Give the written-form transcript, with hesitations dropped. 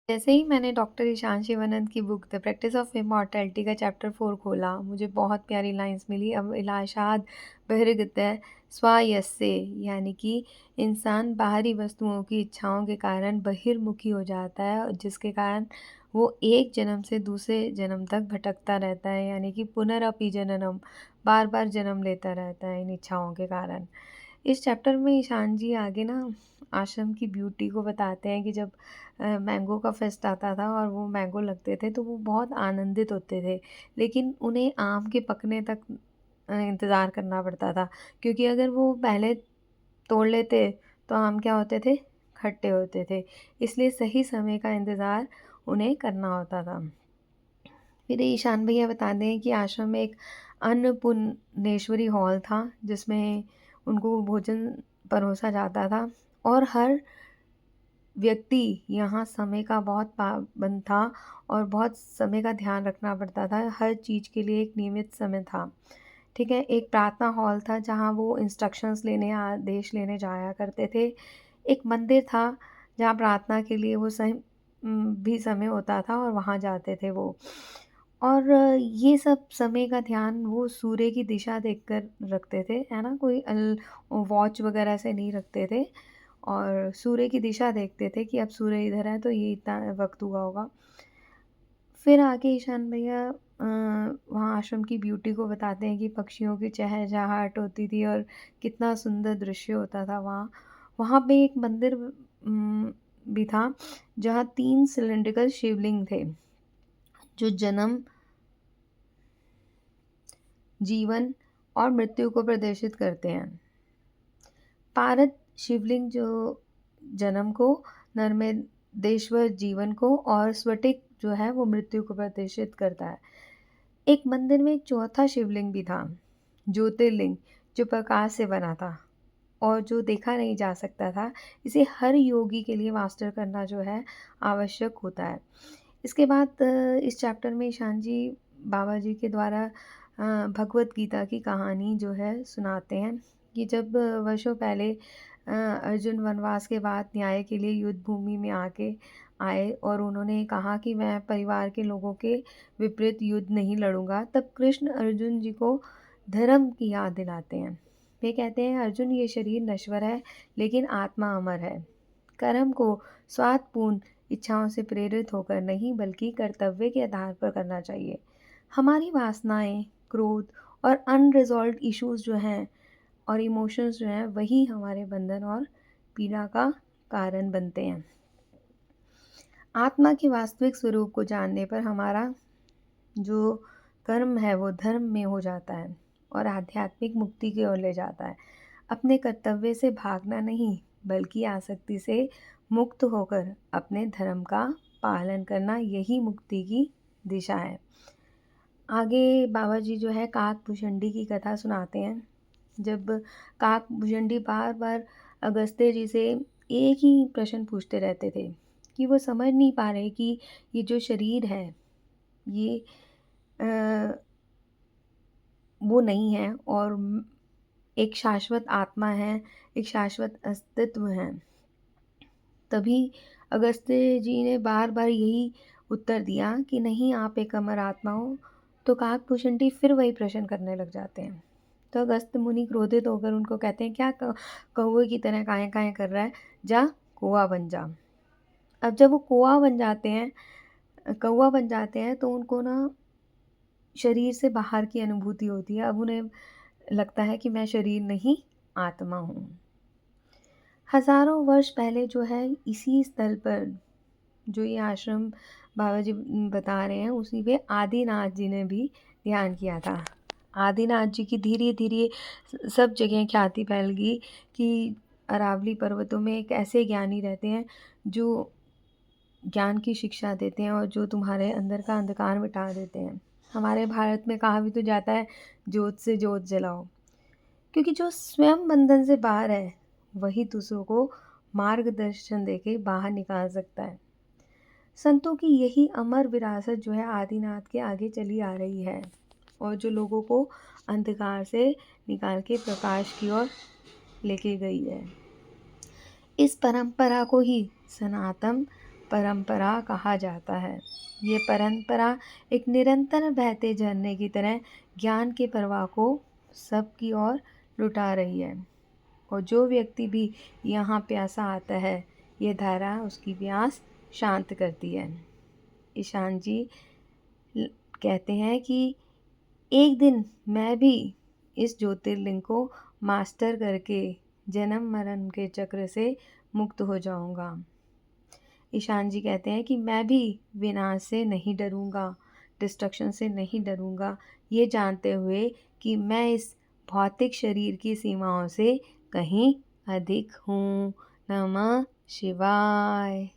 जैसे ही मैंने डॉक्टर ईशान शिवानंद की book the practice of immortality का चैप्टर 4 खोला, मुझे बहुत प्यारी लाइन्स मिली। अभिलाषाद बहिर्गतः स्वायस्से, यानी कि इंसान बाहरी वस्तुओं की इच्छाओं के कारण बहिर्मुखी हो जाता है, और जिसके कारण वो एक जन्म से दूसरे जन्म तक भटकता रहता है, यानी कि पुनरअपि जननम, बार-बार जन्म लेता रहता है इन इच्छाओं के कारण। इस चैप्टर में ईशान जी आगे ना आश्रम की ब्यूटी को बताते हैं कि जब मैंगो का फेस्ट आता था और वो मैंगो लगते थे तो वो बहुत आनंदित होते थे, लेकिन उन्हें आम के पकने तक इंतज़ार करना पड़ता था, क्योंकि अगर वो पहले तोड़ लेते तो आम क्या होते थे, खट्टे होते थे। इसलिए सही समय का इंतज़ार उन्हें करना होता था। फिर ईशान भैया बताते हैं कि आश्रम में एक अन्नपूर्णेश्वरी हॉल था, जिसमें उनको भोजन परोसा जाता था, और हर व्यक्ति यहाँ समय का बहुत पाबंद था और बहुत समय का ध्यान रखना पड़ता था। हर चीज़ के लिए एक नियमित समय था। ठीक है? एक प्रार्थना हॉल था जहाँ वो इंस्ट्रक्शंस लेने, आदेश लेने जाया करते थे। एक मंदिर था जहाँ प्रार्थना के लिए वो भी समय होता था और वहाँ जाते थे वो। और ये सब समय का ध्यान वो सूर्य की दिशा देखकर रखते थे, है ना? कोई वॉच वगैरह से नहीं रखते थे, और सूर्य की दिशा देखते थे कि अब सूर्य इधर है तो ये इतना वक़्त हुआ होगा। फिर आगे ईशान भैया वहाँ आश्रम की ब्यूटी को बताते हैं कि पक्षियों की चहचहाहट होती थी और कितना सुंदर दृश्य होता था वहाँ। वहाँ पे एक मंदिर भी था जहाँ 3 सिलिंड्रिकल शिवलिंग थे, जो जन्म, जीवन और मृत्यु को प्रदर्शित करते हैं। पारद शिवलिंग जो जन्म को, नर्मदेश्वर जीवन को, और स्फटिक जो है वो मृत्यु को प्रदर्शित करता है। एक मंदिर में एक चौथा शिवलिंग भी था, ज्योतिर्लिंग, जो प्रकाश से बना था और जो देखा नहीं जा सकता था। इसे हर योगी के लिए मास्टर करना जो है आवश्यक होता है। इसके बाद इस चैप्टर में ईशान जी बाबा जी के द्वारा भगवत गीता की कहानी जो है सुनाते हैं कि जब वर्षों पहले अर्जुन वनवास के बाद न्याय के लिए युद्ध भूमि में आए और उन्होंने कहा कि मैं परिवार के लोगों के विपरीत युद्ध नहीं लड़ूंगा, तब कृष्ण अर्जुन जी को धर्म की याद दिलाते हैं। वे कहते हैं, अर्जुन, ये शरीर नश्वर है लेकिन आत्मा अमर है। कर्म को स्वार्थपूर्ण इच्छाओं से प्रेरित होकर नहीं, बल्कि कर्तव्य के आधार पर करना चाहिए। हमारी वासनाएं, क्रोध और अनरिजॉल्व्ड इश्यूज जो हैं और इमोशंस जो हैं, वही हमारे बंधन और पीड़ा का कारण बनते हैं। आत्मा के वास्तविक स्वरूप को जानने पर हमारा जो कर्म है वो धर्म में हो जाता है और आध्यात्मिक मुक्ति की ओर ले जाता है। अपने कर्तव्य से भागना नहीं, बल्कि आसक्ति से मुक्त होकर अपने धर्म का पालन करना, यही मुक्ति की दिशा है। आगे बाबा जी जो है काकभूषणी की कथा सुनाते हैं। जब काकभूषणी बार बार अगस्त्य जी से एक ही प्रश्न पूछते रहते थे कि वो समझ नहीं पा रहे कि ये जो शरीर है, ये अ, वो नहीं है, और एक शाश्वत आत्मा है, एक शाश्वत अस्तित्व है। तभी अगस्त्य जी ने बार बार यही उत्तर दिया कि नहीं, आप एक अमर आत्मा हो। तो काकभूषणी फिर वही प्रश्न करने लग जाते हैं। तो अगस्त्य मुनि क्रोधित होकर उनको कहते हैं, क्या कौवे की तरह काहे काहे कर रहा है, जा कौवा बन जा। अब जब वो कौवा बन जाते हैं तो उनको ना शरीर से बाहर की अनुभूति होती है। अब उन्हें लगता है कि मैं शरीर नहीं, आत्मा हूँ। हज़ारों वर्ष पहले जो है इसी स्थल पर, जो ये आश्रम बाबा जी बता रहे हैं, उसी पे आदिनाथ जी ने भी ध्यान किया था। आदिनाथ जी की धीरे-धीरे सब जगह ख्याति फैल गई कि अरावली पर्वतों में एक ऐसे ज्ञानी रहते हैं जो ज्ञान की शिक्षा देते हैं और जो तुम्हारे अंदर का अंधकार मिटा देते हैं। हमारे भारत में कहा भी तो जाता है, जोत से जोत जलाओ। क्योंकि जो स्वयं बंधन से बाहर है, वही दूसरों को मार्गदर्शन देके बाहर निकाल सकता है। संतों की यही अमर विरासत जो है आदिनाथ के आगे चली आ रही है, और जो लोगों को अंधकार से निकाल के प्रकाश की ओर लेके गई है। इस परंपरा को ही सनातन परंपरा कहा जाता है। ये परंपरा एक निरंतर बहते झरने की तरह ज्ञान के प्रवाह को सबकी ओर लुटा रही है, और जो व्यक्ति भी यहाँ प्यासा आता है, ये धारा उसकी प्यास शांत करती है। ईशान जी कहते हैं कि एक दिन मैं भी इस ज्योतिर्लिंग को मास्टर करके जन्म मरण के चक्र से मुक्त हो जाऊंगा। ईशान जी कहते हैं कि मैं भी विनाश से नहीं डरूंगा, डिस्ट्रक्शन से नहीं डरूंगा, ये जानते हुए कि मैं इस भौतिक शरीर की सीमाओं से कहीं अधिक हूँ। नमः शिवाय।